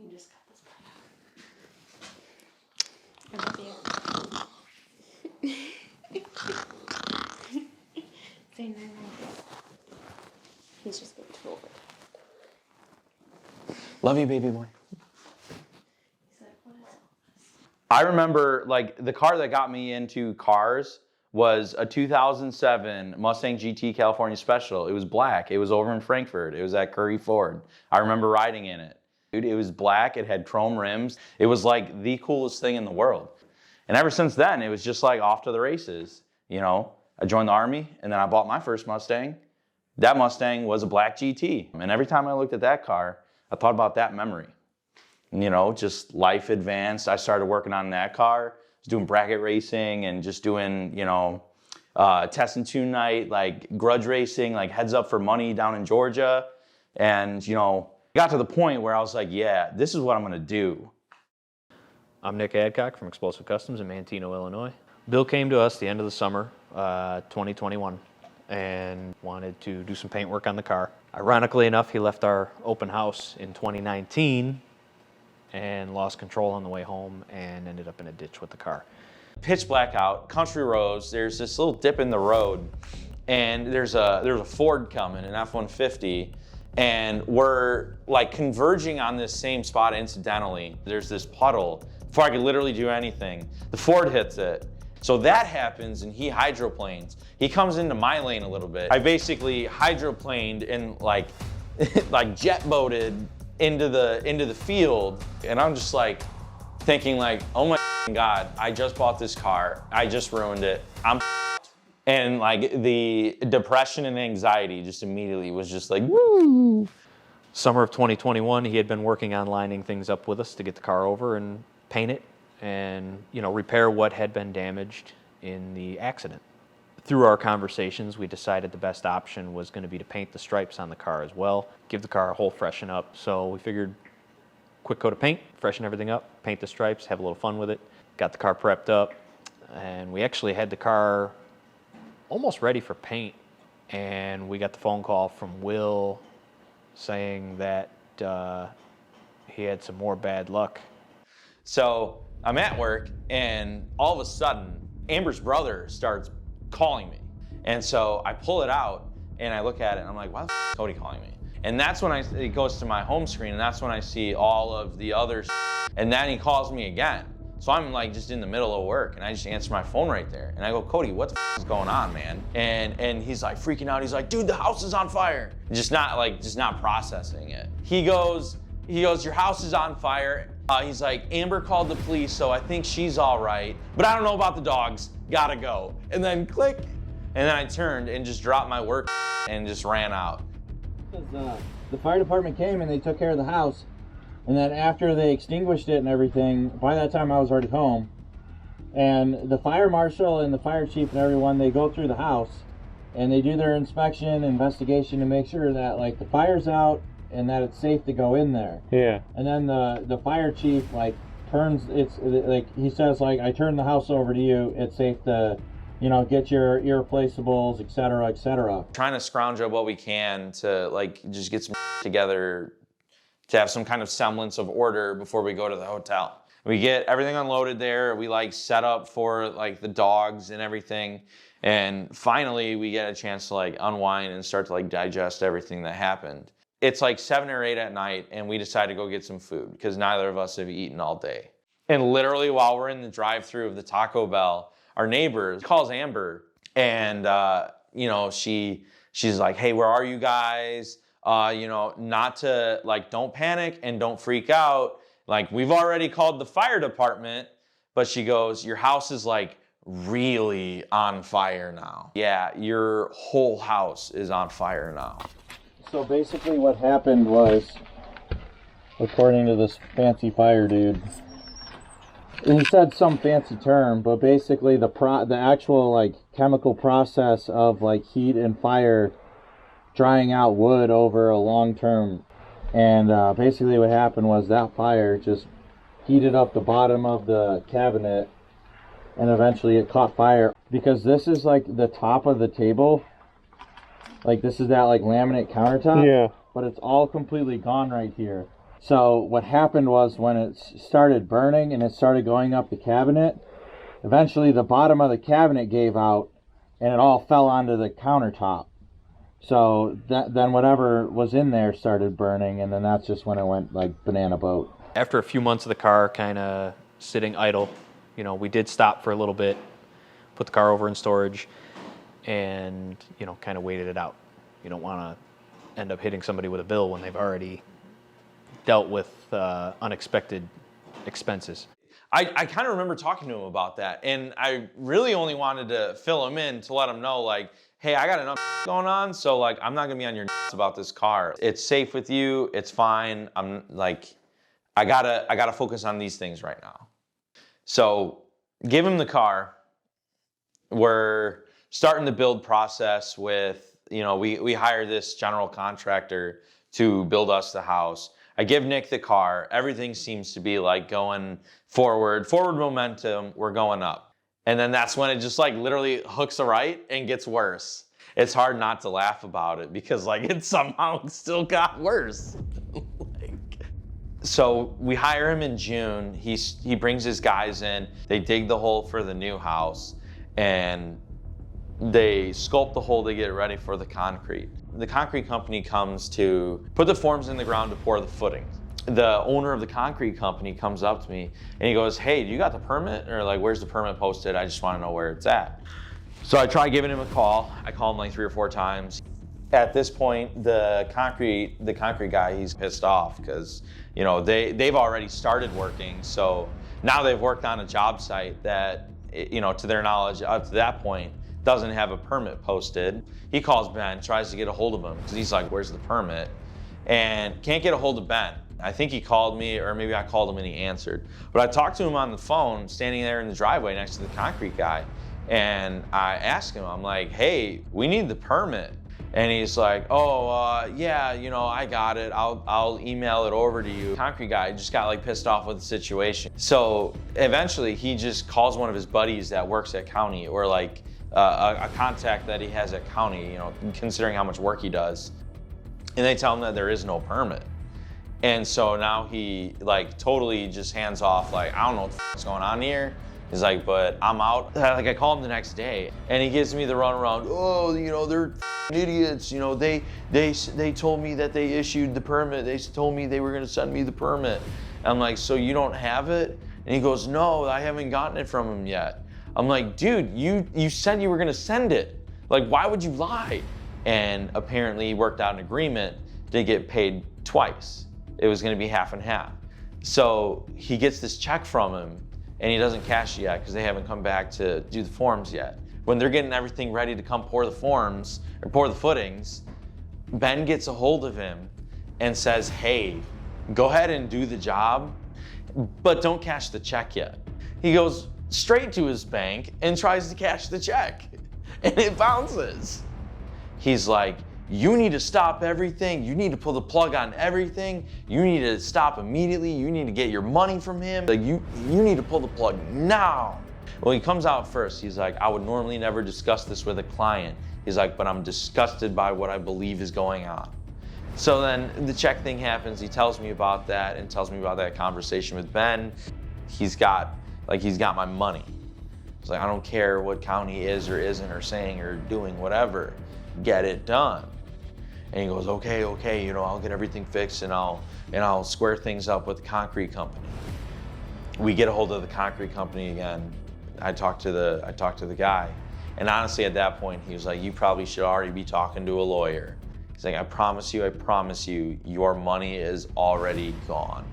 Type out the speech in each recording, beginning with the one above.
You just cut this part out. I love you. Say no. He's just getting too over. Love you, baby boy. He's like, what is all this? I remember, like, the car that got me into cars was a 2007 Mustang GT California Special. It was black. It was over in Frankfurt. It was at Curry Ford. I remember riding in it. Dude, it was black. It had chrome rims. It was like the coolest thing in the world. And ever since then, it was just like off to the races. You know, I joined the Army, and then I bought my first Mustang. That Mustang was a black GT. And every time I looked at that car, I thought about that memory. You know, just life advanced. I started working on that car. I was doing bracket racing and just doing, you know, test and tune night, like grudge racing, like heads up for money down in Georgia. And, you know, got to the point where I was like, yeah, this is what I'm gonna do. I'm Nick Adcock from Explosive Customs in Manteno, Illinois. Bill came to us the end of the summer, 2021, and wanted to do some paint work on the car. Ironically enough, he left our open house in 2019 and lost control on the way home and ended up in a ditch with the car. Pitch black out, country roads, there's this little dip in the road, and there's a Ford coming, an F-150, and we're like converging on this same spot incidentally. There's this puddle. Before I could literally do anything, the Ford hits it. So that happens and he hydroplanes. He comes into my lane a little bit. I basically hydroplaned and like jet boated into the field, and I'm just like thinking like, oh my God, I just bought this car. I just ruined it. I'm and like the depression and anxiety just immediately was just like, woo. Summer of 2021, he had been working on lining things up with us to get the car over and paint it and, you know, repair what had been damaged in the accident. Through our conversations, we decided the best option was going to be to paint the stripes on the car as well, give the car a whole freshen up. So we figured quick coat of paint, freshen everything up, paint the stripes, have a little fun with it. Got the car prepped up, and we actually had the car almost ready for paint, and we got the phone call from Will saying that he had some more bad luck. So I'm at work, and all of a sudden, Amber's brother starts calling me. And so I pull it out, and I look at it, and I'm like, why the f is Cody calling me? And that's when it goes to my home screen, and that's when I see all of the other and then he calls me again. So I'm like just in the middle of work, and I just answer my phone right there. And I go, Cody, what the f is going on, man? And he's like freaking out. He's like, dude, the house is on fire. Just not processing it. He goes, your house is on fire. He's like, Amber called the police, so I think she's all right. But I don't know about the dogs. Gotta go. And then click. And then I turned and just dropped my work and just ran out. The fire department came and they took care of the house. And then after they extinguished it and everything, by that time I was already home. And the fire marshal and the fire chief and everyone, they go through the house and they do their inspection, investigation to make sure that like the fire's out and that it's safe to go in there. Yeah. And then the fire chief like turns, it's like he says like, I turned the house over to you. It's safe to, you know, get your irreplaceables, et cetera, et cetera. Trying to scrounge up what we can to like just get some together to have some kind of semblance of order before we go to the hotel. We get everything unloaded there. We like set up for like the dogs and everything. And finally we get a chance to like unwind and start to like digest everything that happened. It's like 7 or 8 at night, and we decide to go get some food because neither of us have eaten all day. And literally while we're in the drive-thru of the Taco Bell, our neighbor calls Amber, and you know, she's like, hey, where are you guys? You know, not to like, don't panic and don't freak out. Like, we've already called the fire department, but she goes, your house is like really on fire now. Yeah, your whole house is on fire now. So basically what happened was, according to this fancy fire dude, he said some fancy term, but basically the actual like chemical process of like heat and fire drying out wood over a long term, and basically what happened was that fire just heated up the bottom of the cabinet, and eventually it caught fire. Because this is like the top of the table, like this is that like laminate countertop, yeah, but it's all completely gone right here. So what happened was when it started burning and it started going up the cabinet, eventually the bottom of the cabinet gave out and it all fell onto the countertop. So then whatever was in there started burning, and then that's just when it went like banana boat. After a few months of the car kind of sitting idle, you know, we did stop for a little bit, put the car over in storage, and, you know, kind of waited it out. You don't want to end up hitting somebody with a bill when they've already dealt with unexpected expenses. I kind of remember talking to him about that, and I really only wanted to fill him in to let him know, like, hey, I got enough going on, so like I'm not gonna be on your about this car. It's safe with you, it's fine. I'm like, I gotta focus on these things right now. So give him the car. We're starting the build process with, you know, we hire this general contractor to build us the house. I give Nick the car. Everything seems to be like going forward momentum. We're going up. And then that's when it just like literally hooks a right and gets worse. It's hard not to laugh about it because like it somehow still got worse. So we hire him in June. He brings his guys in. They dig the hole for the new house and they sculpt the hole to get it ready for the concrete. The concrete company comes to put the forms in the ground to pour the footings. The owner of the concrete company comes up to me and he goes, hey, do you got the permit? Or like, where's the permit posted? I just want to know where it's at. So I try giving him a call. I call him like 3 or 4 times. At this point, the concrete guy, he's pissed off because, you know, they've already started working. So now they've worked on a job site that, you know, to their knowledge, up to that point, doesn't have a permit posted. He calls Ben, tries to get a hold of him because he's like, where's the permit? And can't get a hold of Ben. I think he called me, or maybe I called him and he answered. But I talked to him on the phone, standing there in the driveway next to the concrete guy. And I asked him, I'm like, hey, we need the permit. And he's like, yeah, you know, I got it. I'll email it over to you. Concrete guy just got like pissed off with the situation. So eventually he just calls one of his buddies that works at county, or like a contact that he has at county, you know, considering how much work he does. And they tell him that there is no permit. And so now he like totally just hands off, like, I don't know what the f***'s going on here. He's like, but I'm out. Like I call him the next day and he gives me the runaround. Oh, you know, they're idiots. You know, they told me that they issued the permit. They told me they were gonna send me the permit. And I'm like, so you don't have it? And he goes, no, I haven't gotten it from him yet. I'm like, dude, you said you were gonna send it. Like, why would you lie? And apparently he worked out an agreement to get paid twice. It was gonna be half and half. So he gets this check from him and he doesn't cash it yet because they haven't come back to do the forms yet. When they're getting everything ready to come pour the forms, or pour the footings, Ben gets a hold of him and says, hey, go ahead and do the job, but don't cash the check yet. He goes straight to his bank and tries to cash the check, and it bounces. He's like, you need to stop everything. You need to pull the plug on everything. You need to stop immediately. You need to get your money from him. Like, you need to pull the plug now. Well, he comes out first. He's like, I would normally never discuss this with a client. He's like, but I'm disgusted by what I believe is going on. So then the check thing happens. He tells me about that and tells me about that conversation with Ben. He's got my money. He's like, I don't care what county is or isn't or saying or doing, whatever. Get it done. And he goes, okay, you know, I'll get everything fixed and I'll square things up with the concrete company. We get a hold of the concrete company again. I talked to the guy, and honestly at that point he was like, you probably should already be talking to a lawyer. He's like, I promise you, your money is already gone.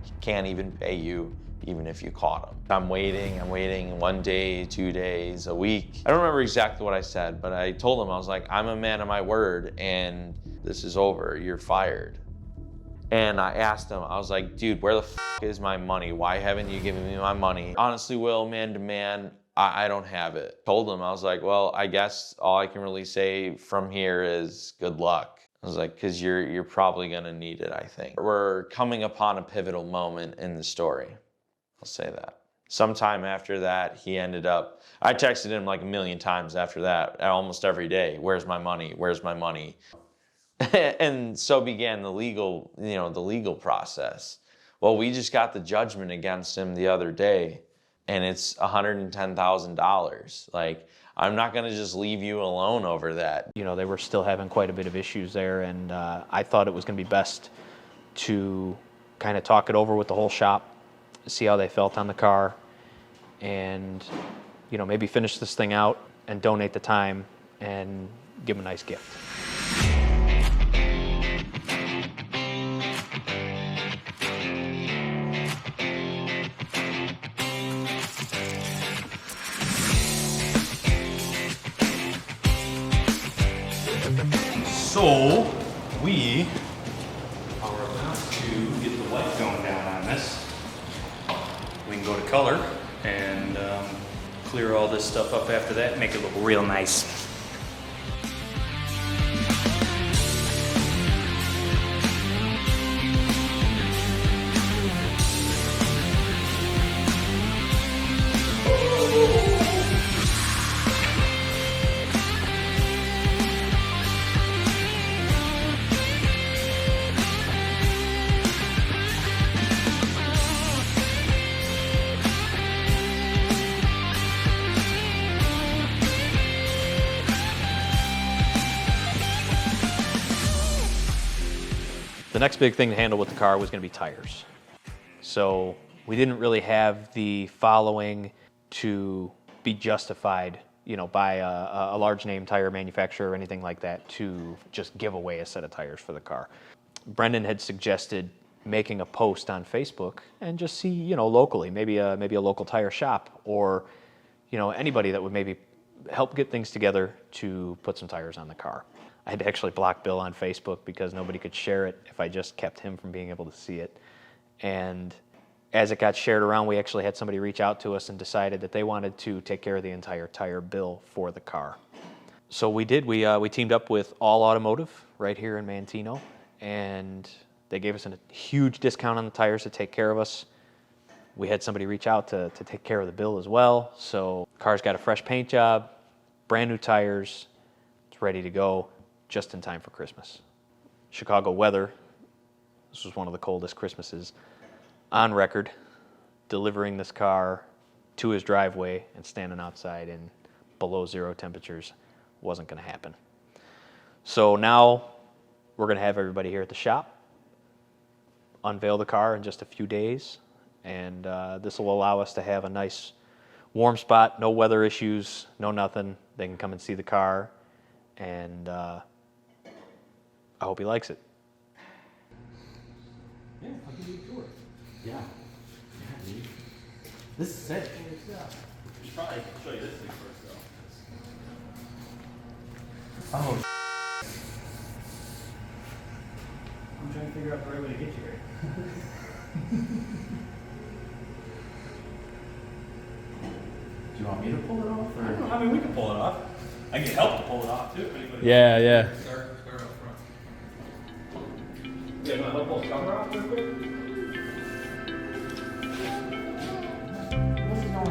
He can't even pay you even if you caught him. I'm waiting 1 day, 2 days, a week. I don't remember exactly what I said, but I told him, I was like, I'm a man of my word and this is over, you're fired. And I asked him, I was like, dude, where the f is my money? Why haven't you given me my money? Honestly, Will, man to man, I don't have it. Told him, I was like, well, I guess all I can really say from here is good luck. I was like, cause you're probably gonna need it, I think. We're coming upon a pivotal moment in the story. I'll say that. Sometime after that, I texted him like 1 million times after that, almost every day. Where's my money? Where's my money? And so began the legal process. Well, we just got the judgment against him the other day, and it's $110,000. Like, I'm not going to just leave you alone over that. You know, they were still having quite a bit of issues there, and I thought it was going to be best to kind of talk it over with the whole shop, see how they felt on the car, and, you know, maybe finish this thing out and donate the time and give them a nice gift. So, we are about to get the light going down on this. We can go to color and clear all this stuff up after that, make it look real nice. The next big thing to handle with the car was going to be tires. So we didn't really have the following to be justified, you know, by a large name tire manufacturer or anything like that to just give away a set of tires for the car. Brendan had suggested making a post on Facebook and just see, you know, locally, maybe a local tire shop or, you know, anybody that would maybe help get things together to put some tires on the car. I had to actually block Bill on Facebook because nobody could share it if I just kept him from being able to see it. And as it got shared around, we actually had somebody reach out to us and decided that they wanted to take care of the entire tire bill for the car. So we did. We teamed up with All Automotive right here in Manteno, and they gave us a huge discount on the tires to take care of us. We had somebody reach out to take care of the bill as well. So the car's got a fresh paint job, brand new tires, it's ready to go. Just in time for Christmas. Chicago weather, this was one of the coldest Christmases on record. Delivering this car to his driveway and standing outside in below zero temperatures wasn't going to happen. So now we're going to have everybody here at the shop unveil the car in just a few days, and this will allow us to have a nice warm spot, no weather issues, no nothing. They can come and see the car, and I hope he likes it. Yeah, I'll give you a tour. Yeah, dude. This is sick. Should probably show you this thing first, though. Oh, I'm trying to figure out the right way to get you here. Do you want me to pull it off? Or? I mean, we can pull it off. I can help to pull it off, too, if anybody Yeah, yeah. Start up front. Yeah, you want to help pull the cover off real quick? What's going on?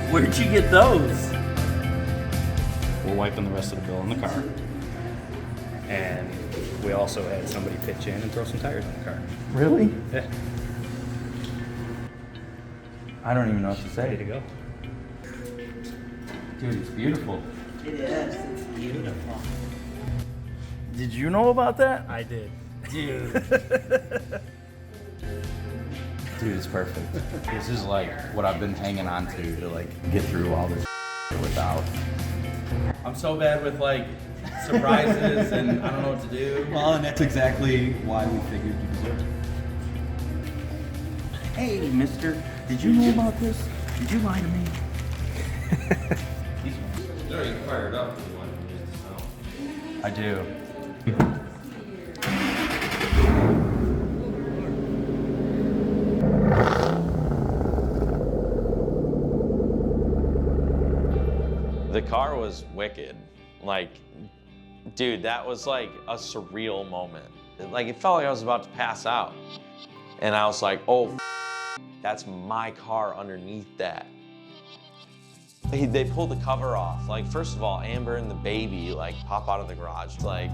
Where'd you get those? We're wiping the rest of the bill in the car. And we also had somebody pitch in and throw some tires on the car. Really? Yeah. I don't even know what to Ready to say. go. Dude, it's beautiful. It is. It's beautiful. Did you know about that? I did. Dude. Dude, it's perfect. This is like what I've been hanging on to like get through all this without. I'm so bad with like surprises and I don't know what to do. Well, and that's exactly why we figured you deserve it. Hey, mister, did you know about this? Did you lie to me? They're already fired up if you want to use the smell. I do. The car was wicked. Like, dude, that was like a surreal moment. Like, it felt like I was about to pass out. And I was like, oh, that's my car underneath that. They pulled the cover off. Like, first of all, Amber and the baby, like, pop out of the garage. Like,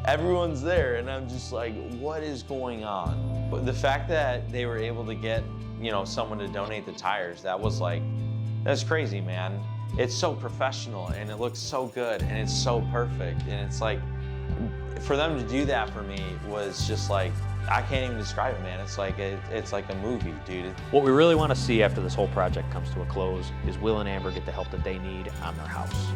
everyone's there, and I'm just like, what is going on? But the fact that they were able to get, you know, someone to donate the tires, that was like, that's crazy, man. It's so professional, and it looks so good, and it's so perfect. And it's like, for them to do that for me was just like, I can't even describe it, man. It's like a movie, dude. What we really want to see after this whole project comes to a close is Will and Amber get the help that they need on their house.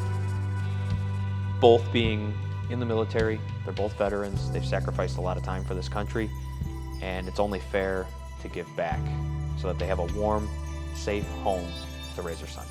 Both being in the military, they're both veterans. They've sacrificed a lot of time for this country, and it's only fair to give back so that they have a warm, safe home to raise their son.